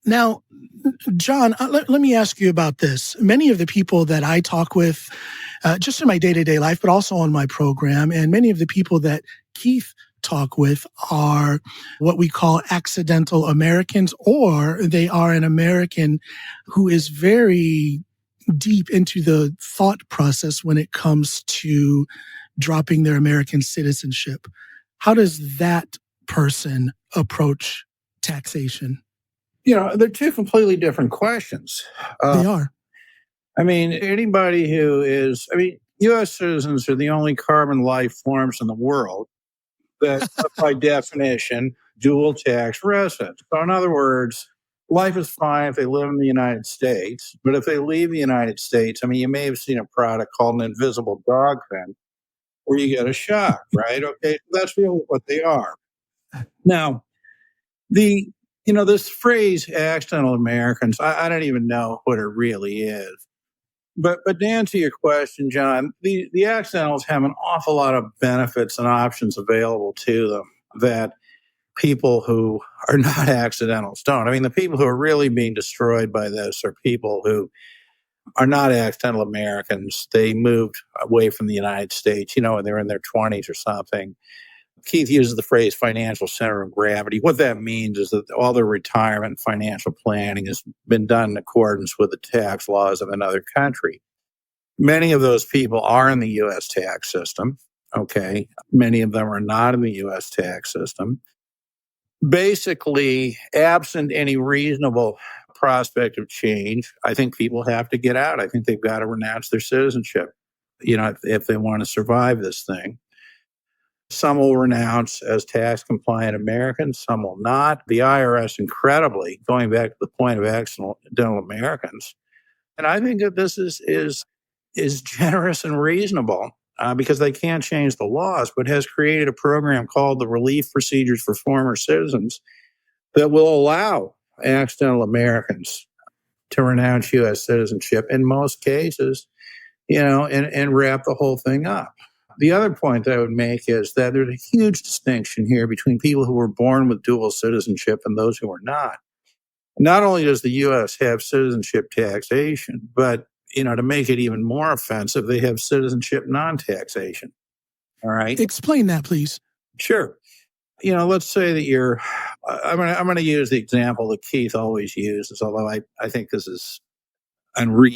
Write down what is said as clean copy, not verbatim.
Now, John, let me ask you about this. Many of the people that I talk with, just in my day-to-day life, but also on my program, and many of the people that Keith talk with are what we call accidental Americans, or they are an American who is very deep into the thought process when it comes to dropping their American citizenship. How does that person approach taxation? They're two completely different questions. They are. Anybody U.S. citizens are the only carbon life forms in the world that, by definition, dual tax residents. So, in other words, life is fine if they live in the United States, but if they leave the United States, you may have seen a product called an invisible dog fin where you get a shock, right? Okay, that's really what they are. Now, this phrase accidental Americans, I don't even know what it really is. But to answer your question, John, the accidentals have an awful lot of benefits and options available to them that people who are not accidentals don't. The people who are really being destroyed by this are people who are not accidental Americans. They moved away from the United States, when they're in their 20s or something. Keith uses the phrase financial center of gravity. What that means is that all their retirement and financial planning has been done in accordance with the tax laws of another country. Many of those people are in the U.S. tax system. Okay. Many of them are not in the U.S. tax system. Basically, absent any reasonable prospect of change, I think people have to get out. I think they've got to renounce their citizenship, if they want to survive this thing. Some will renounce as tax compliant Americans, some will not. The IRS, incredibly, going back to the point of accidental Americans, and I think that this is generous and reasonable because they can't change the laws, but has created a program called the Relief Procedures for Former Citizens that will allow accidental Americans to renounce U.S. citizenship in most cases, and wrap the whole thing up. The other point I would make is that there's a huge distinction here between people who were born with dual citizenship and those who are not. Not only does the U.S. have citizenship taxation, but, to make it even more offensive, they have citizenship non-taxation. All right. Explain that, please. Sure. Let's say that I'm going to use the example that Keith always uses, although I think this is unreasonable.